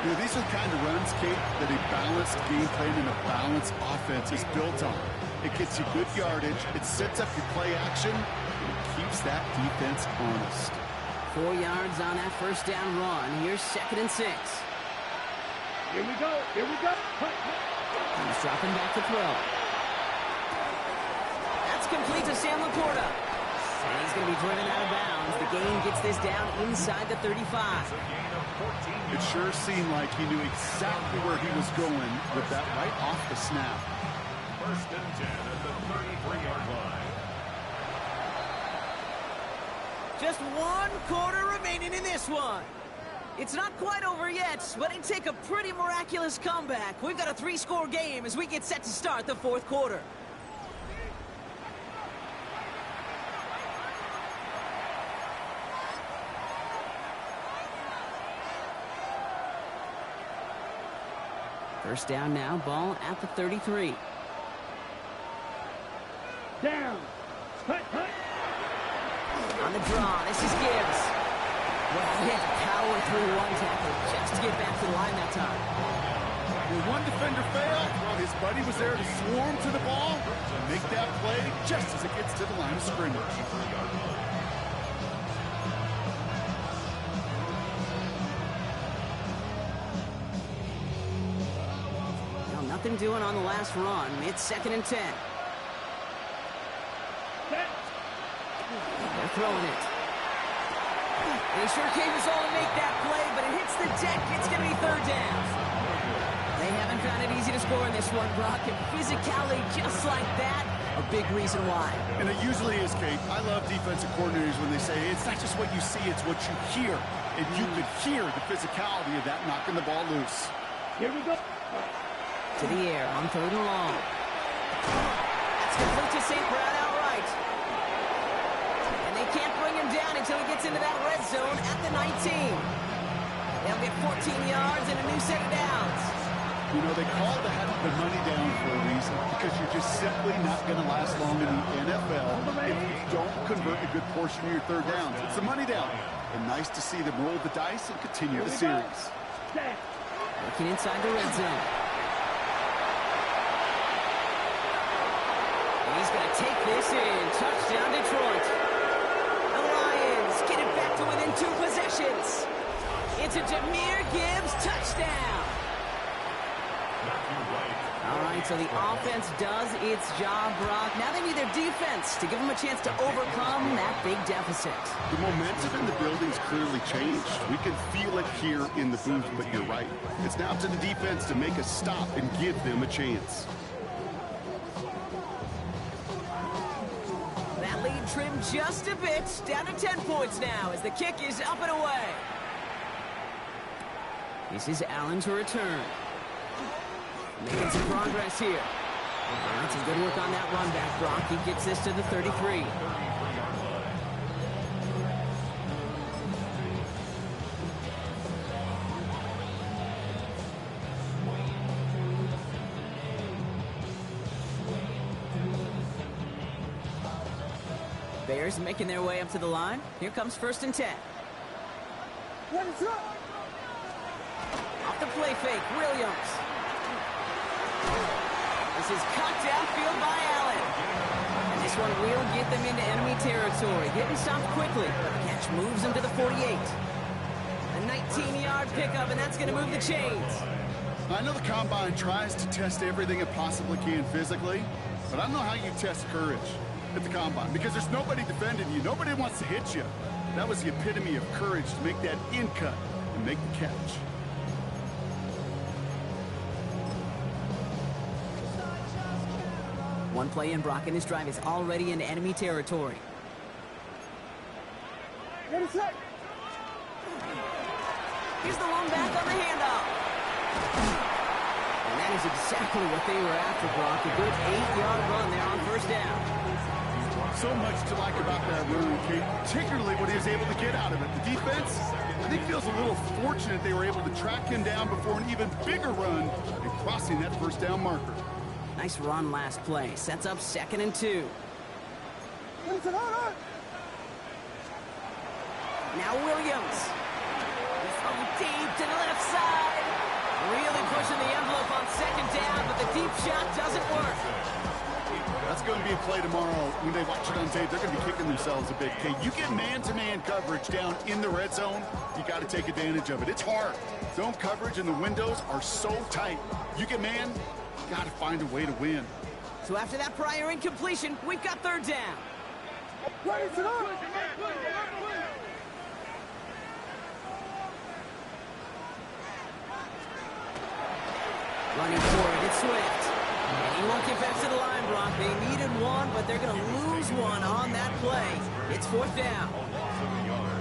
You know, these are the kind of runs, Kate, that a balanced game plan and a balanced offense is built on. It gets you good yardage, it sets up your play action, and it keeps that defense honest. 4 yards on that 1st down run. Here's 2nd and 6. Here we go. Here we go. He's dropping back to throw. That's complete to Sam Laporta. And he's going to be driven out of bounds. The gain gets this down inside the 35. It sure seemed like he knew exactly where he was going with that right off the snap. 1st and 10 at the 33-yard line. Just 1 quarter remaining in this one. It's not quite over yet, but it take a pretty miraculous comeback. We've got a 3-score game as we get set to start the 4th quarter. First down now, ball at the 33. Down. Cut. On the draw, this is Gibbs. Well, he had to power through 1 tackle just to get back to the line that time. When one defender failed, well, his buddy was there to swarm to the ball and make that play just as it gets to the line of scrimmage. Now, nothing doing on the last run. It's 2nd and 10. They're throwing it. They sure came us all to make that play, but it hits the deck. It's going to be 3rd down. They haven't found it easy to score in this one, Brock, and physicality just like that, a big reason why. And it usually is, Kate. I love defensive coordinators when they say it's not just what you see, it's what you hear. And you could hear the physicality of that knocking the ball loose. Here we go. To the air on 3rd and long. That's complete to St. Brown outright. And they can't bring him down until he gets into that red zone at the 19. They'll get 14 yards and a new set of downs. You know, they call that the money down for a reason, because you're just simply not going to last long in the NFL if you don't convert a good portion of your 3rd downs. It's the money down. And nice to see them roll the dice and continue the series. Looking inside the red zone. And he's going to take this in. Touchdown, Detroit. The Lions get it back to within 2 possessions. It's a Jahmyr Gibbs touchdown. All right, so the offense does its job, Brock. Now they need their defense to give them a chance to overcome that big deficit. The momentum in the building's clearly changed. We can feel it here in the booth, but you're right. It's now to the defense to make a stop and give them a chance. That lead trimmed just a bit, down to 10 points now as the kick is up and away. This is Allen to return. Making some progress here. All right, some good work on that run back, Brock. He gets this to the 33. Bears making their way up to the line. Here comes 1st and 10. Off the play fake, Williams. This is cut downfield by Allen. And this one will get them into enemy territory. Getting stopped quickly, but the catch moves them to the 48. A 19-yard pickup, and that's going to move the chains. I know the Combine tries to test everything it possibly can physically, but I don't know how you test courage at the Combine because there's nobody defending you. Nobody wants to hit you. That was the epitome of courage to make that in cut and make the catch. One play in, Brock, and his drive is already into enemy territory. Here's the lone back on the handoff. And that is exactly what they were after, Brock. A good 8-yard run there on first down. So much to like about that run, Kate, particularly what he was able to get out of it. The defense, I think, feels a little fortunate they were able to track him down before an even bigger run and crossing that first down marker. Nice run last play. Sets up 2nd and 2. Now Williams. From deep to the left side. Really pushing the envelope on 2nd down, but the deep shot doesn't work. That's going to be a play tomorrow. When they watch it on tape, they're going to be kicking themselves a bit. Okay, you get man-to-man coverage down in the red zone, you got to take advantage of it. It's hard. Zone coverage and the windows are so tight. You get man, you got to find a way to win. So after that prior incompletion, we've got 3rd down. Running forward, it's Swift. And he won't get back to the line, Brock. They needed one, but they're going to lose one on that play. It's 4th down.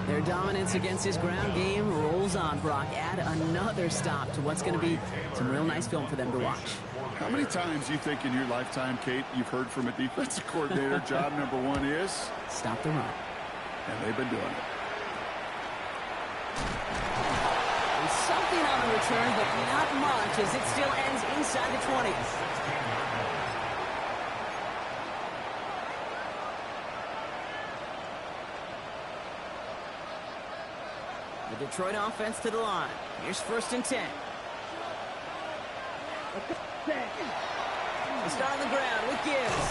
Their dominance against this ground game rolls on, Brock. Add another stop to what's going to be some real nice film for them to watch. How many times do you think in your lifetime, Kate, you've heard from a defensive coordinator, job number 1 is? Stop the run. And they've been doing it. There's something on the return, but not much as it still ends inside the 20. The Detroit offense to the line. Here's 1st and 10. They start on the ground with Gibbs.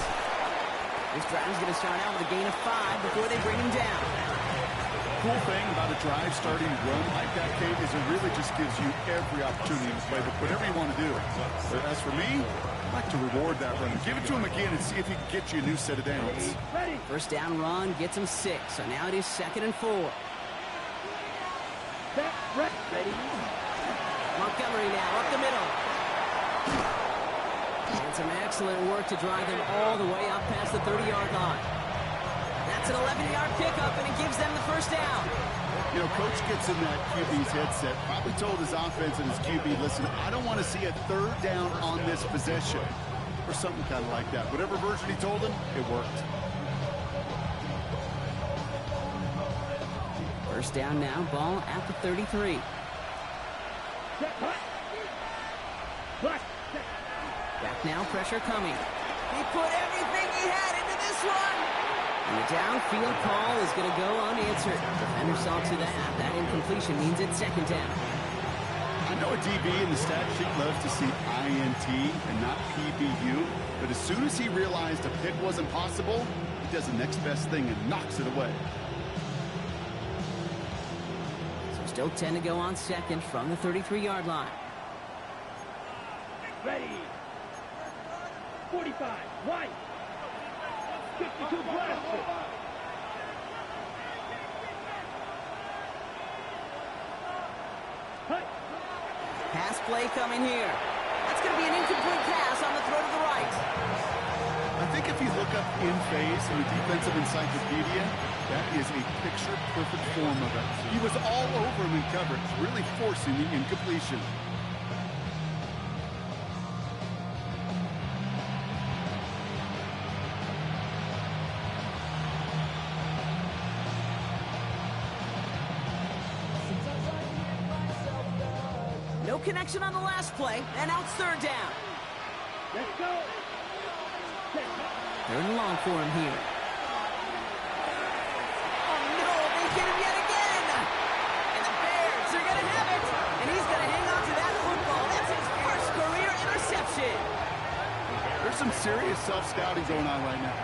This drive is going to start out with a gain of 5 before they bring him down. Cool thing about a drive starting run like that, Kate, is it really just gives you every opportunity to play whatever you want to do. But as for me, I'd like to reward that run. Give it to him again and see if he can get you a new set of downs. First down run gets him 6, so now it is 2nd and 4. Ready. Montgomery now up the middle. And some excellent work to drive them all the way up past the 30-yard line. That's an 11-yard pickup, and it gives them the first down. You know, Coach gets in that QB's headset, probably told his offense and his QB, listen, I don't want to see a 3rd down on this possession, or something kind of like that. Whatever version he told him, it worked. First down now, ball at the 33. Back now, pressure coming. He put everything he had into this one. And the downfield call is going to go unanswered. Defender saw to that. That incompletion means it's 2nd down. I know a DB in the stat sheet loves to see INT and not PBU, but as soon as he realized a pick wasn't possible, he does the next best thing and knocks it away. So still 10 to go on 2nd from the 33-yard line. Ready. 45. Right. 52 blast. Pass play coming here. That's going to be an incomplete pass on the throw to the right. I think if you look up in phase in the defensive encyclopedia, that is a picture-perfect form of it. He was all over him in coverage, really forcing the incompletion. No connection on the last play, and now it's 3rd down. Let's go. 3rd and long for him here. Oh no, they get him yet again! And the Bears self-scouting going on right now.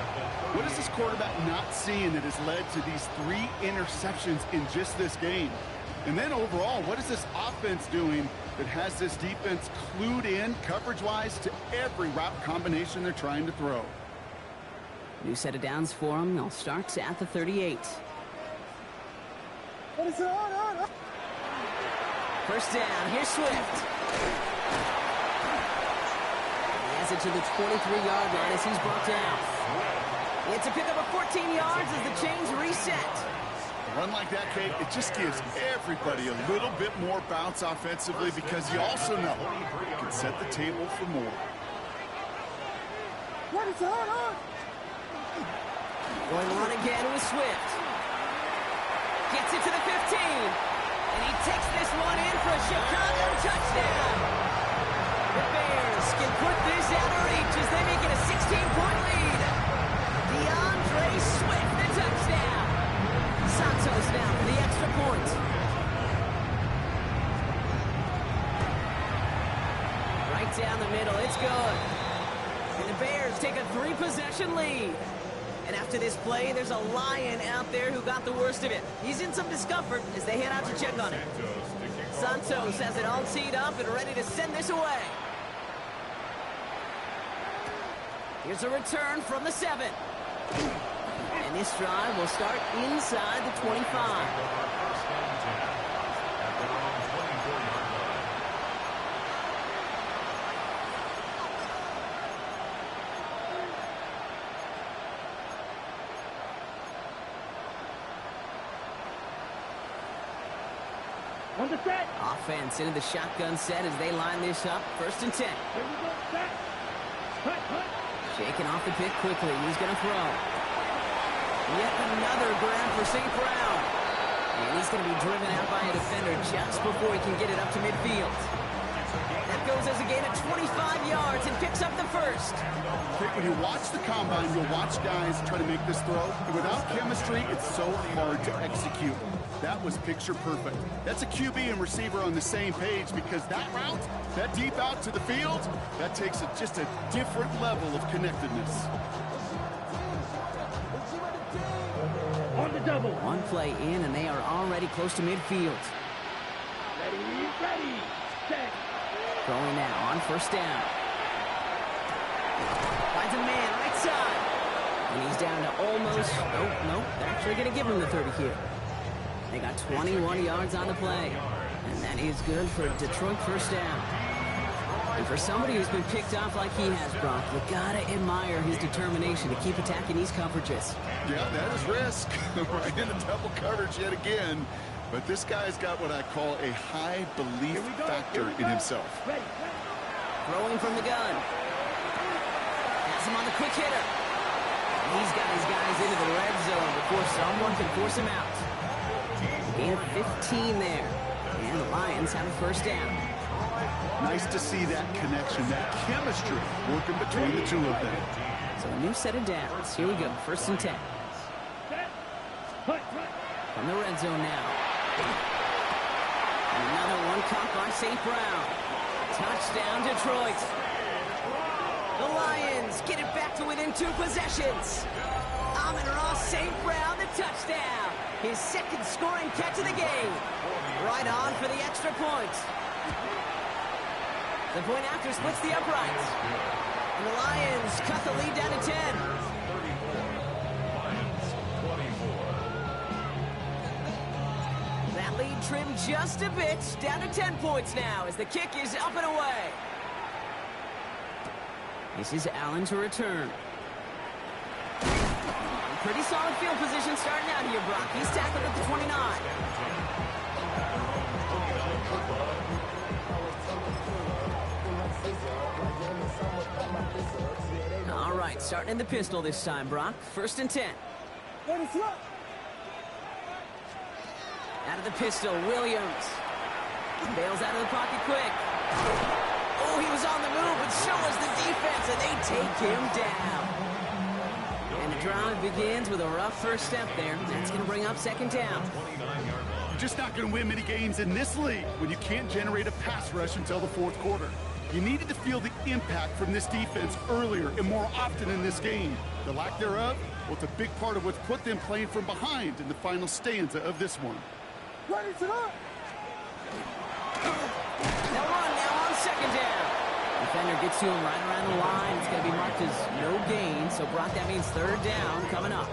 What is this quarterback not seeing that has led to these 3 interceptions in just this game? And then overall, what is this offense doing that has this defense clued in coverage-wise to every route combination they're trying to throw? New set of downs for them. They'll start at the 38. First down. Here's Swift. He has it to the 23-yard line as he's brought down. It's a pickup of 14 yards as the chains reset. A run like that, Kate, it just gives everybody a little bit more bounce offensively because you also know you can set the table for more. Going on again with Swift. Gets it to the 15. And he takes this one in for a Chicago touchdown. The Bears can put this out of reach as they make it a 16-point lead. DeAndre Swift, the touchdown. Santos now for the extra point. Right down the middle, it's good. And the Bears take a 3-possession lead. And after this play, there's a Lion out there who got the worst of it. He's in some discomfort as they head out to check on him. Santos has it all teed up and ready to send this away. Here's a return from the 7. And this drive will start inside the 25. On the set. Offense into the shotgun set as they line this up. 1st and 10. Here we go, set. Hut, hut. Shaking off the pick quickly. He's going to throw. Yet another grab for St. Brown. And he's going to be driven out by a defender just before he can get it up to midfield. That goes as a gain of 25 yards and picks up the 1st. When you watch the combine, you'll watch guys try to make this throw. And without chemistry, it's so hard to execute. That was picture perfect. That's a QB and receiver on the same page because that route, that deep out to the field, that takes just a different level of connectedness. On the double. One play in, and they are already close to midfield. Ready, set. Going now on 1st down. Finds a man right side. And he's down to almost, nope, they're actually going to give him the 30 here. They got 21 yards on the play. And that is good for Detroit 1st down. And for somebody who's been picked off like he has, Brock, you gotta admire his determination to keep attacking these coverages. Yeah, that is risk. Right in the double coverage yet again. But this guy's got what I call a high belief factor in himself. Ready. Throwing from the gun. Has him on the quick hitter. And he's got his guys into the red zone before someone can force him out. Gain of 15 there. And the Lions have a 1st down. Nice to see that connection, that chemistry working between the two of them. So a new set of downs. Here we go. 1st and 10. Set. Hut, hut. From the red zone now. Another one caught by St. Brown. Touchdown, Detroit. The Lions get it back to within 2 possessions. Amon-Ra St. Brown, the touchdown. His 2nd scoring catch of the game. Right on for the extra point. The point after splits the uprights. And the Lions cut the lead down to 10. That lead trimmed just a bit, down to 10 points now as the kick is up and away. This is Allen to return. Pretty solid field position starting out here, Brock. He's tackled at the 29. All right, starting in the pistol this time, Brock. 1st and 10. Out of the pistol, Williams. Bails out of the pocket quick. Oh, he was on the move, but so was the defense, and they take him down. And the drive begins with a rough 1st step there. That's going to bring up 2nd down. You're just not going to win many games in this league when you can't generate a pass rush until the 4th quarter. You needed to feel the impact from this defense earlier and more often in this game. The lack thereof, well, it's a big part of what's put them playing from behind in the final stanza of this one. Ready to go. They'll run now on second down. Defender gets to him right around the line. It's going to be marked as no gain. So, Brock, that means third down coming up.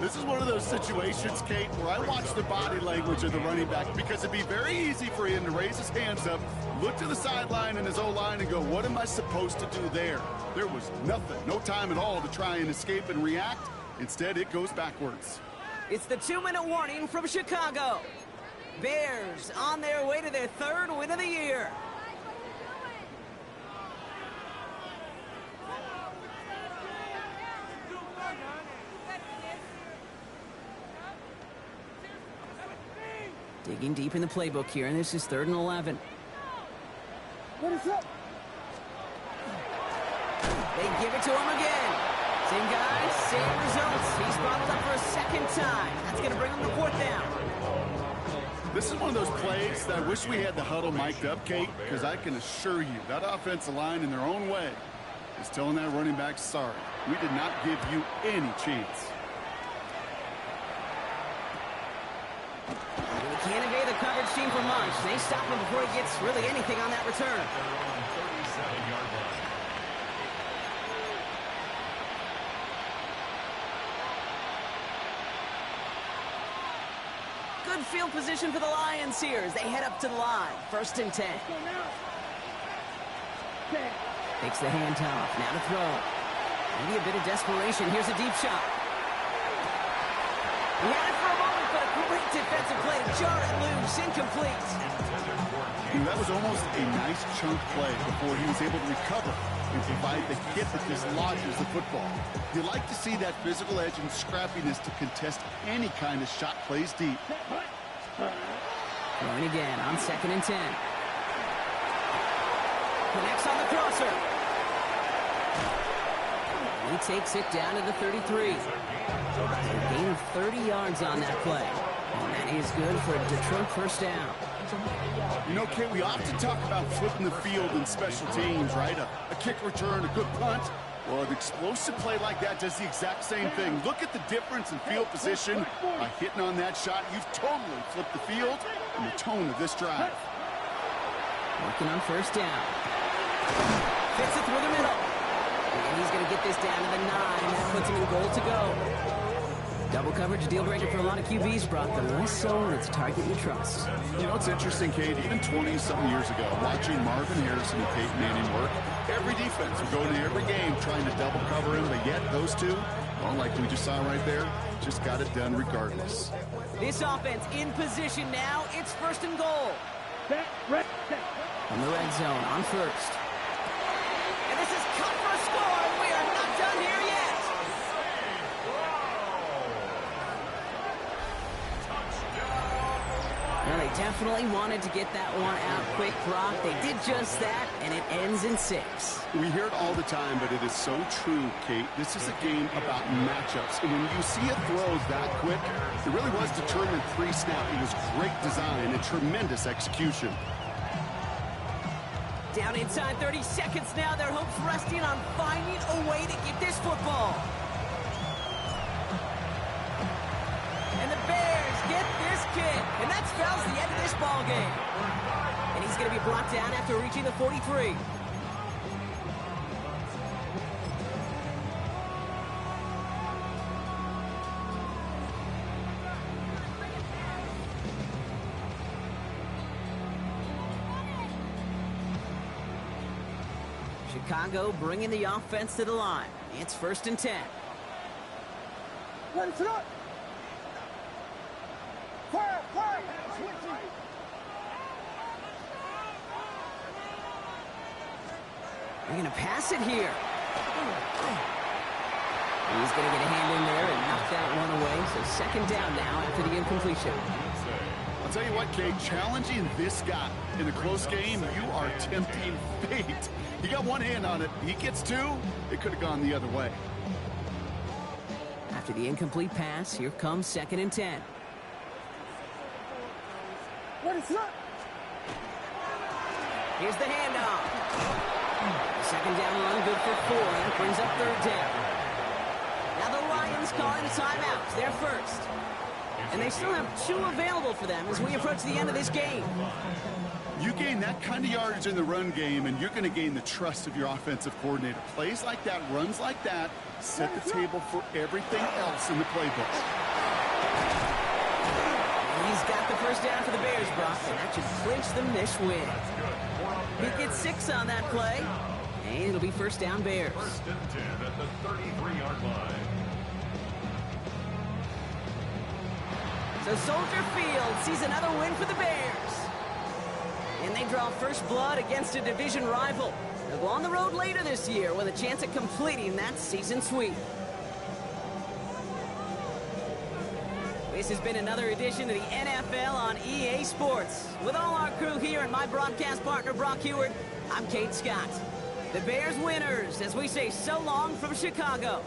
This is one of those situations, Kate, where I watch the body language of the running back because it'd be very easy for him to raise his hands up, look to the sideline and his O-line and go, what am I supposed to do there? There was nothing, no time at all to try and escape and react. Instead, it goes backwards. It's the 2-minute warning from Chicago. Bears on their way to their third win of the year. Digging deep in the playbook here, and this is 3rd and 11. What is up? They give it to him again. Same guys, same results. He's bottled up for a second time. That's going to bring him to 4th down. This is one of those plays that I wish we had the huddle mic'd up, Kate, because I can assure you that offensive line in their own way is telling that running back, sorry, we did not give you any chance. He can't evade the coverage team for much. They stop him before he gets really anything on that return. They're on 37-yard line. Good field position for the Lions here as they head up to the line. 1st and 10. Takes the handoff. Now to throw. Maybe a bit of desperation. Here's a deep shot. He had it for a moment, but a great defensive play to jar it loose. Incomplete. That was almost a nice chunk play before he was able to recover and provide the hit that dislodges the football. You like to see that physical edge and scrappiness to contest any kind of shot plays deep. Throwing again on 2nd and 10. Connects on the crosser. He takes it down to the 33. A gain of 30 yards on that play. And that is good for a Detroit 1st down. You know, Kate, we often talk about flipping the field in special teams, right? A kick return, a good punt. Well, an explosive play like that does the exact same thing. Look at the difference in field position. By hitting on that shot, you've totally flipped the field and the tone of this drive. Working on 1st down. Fits it through the middle. And he's going to get this down to the 9. That puts him in goal to go. Double coverage, deal breaker for a lot of QBs, Brock, but less so when it's a target you trust. You know, it's interesting, Kate, even 20-something years ago, watching Marvin Harrison and Peyton Manning work, every defense would go into every game trying to double cover him, but yet those two, well, like we just saw right there, just got it done regardless. This offense in position now. It's 1st and goal. From the red zone on 1st. And this is cut for a score, and we are not done here yet. Well, they definitely wanted to get that one out quick, Brock. They did just that, and it ends in 6. We hear it all the time, but it is so true, Kate. This is a game about matchups. And when you see it throws that quick, it really was determined pre-snap. It was great design and tremendous execution. Down inside 30 seconds now. Their hopes resting on finding a way to get this football. And the Bears get this kick. And that spells the end of this ball game. And he's going to be brought down after reaching the 43. Chicago bringing the offense to the line. It's 1st and 10. Ready to go. Fire, fire. They're going to pass it here. He's going to get a hand in there and knock that one away. So 2nd down now after the incompletion. I'll tell you what, Kate, challenging this guy in a close game, you are tempting fate. He got one hand on it. He gets 2. It could have gone the other way. After the incomplete pass, here comes 2nd and 10. Ready to go. Here's the handoff. Second down run, good for 4. That brings up third down. Now the Lions calling a timeout. They're first. And they still have 2 available for them as we approach the end of this game. You gain that kind of yardage in the run game, and you're going to gain the trust of your offensive coordinator. Plays like that, runs like that, set the table for everything else in the playbook. He's got the first down for the Bears, Brock, and that should clinch them this win. He gets 6 on that play, and it'll be first down Bears. First and 10 at the 33-yard line. So Soldier Field sees another win for the Bears. And they draw first blood against a division rival. They'll go on the road later this year with a chance at completing that season sweep. This has been another edition of the NFL on EA Sports. With all our crew here and my broadcast partner, Brock Heward, I'm Kate Scott. The Bears winners as we say so long from Chicago.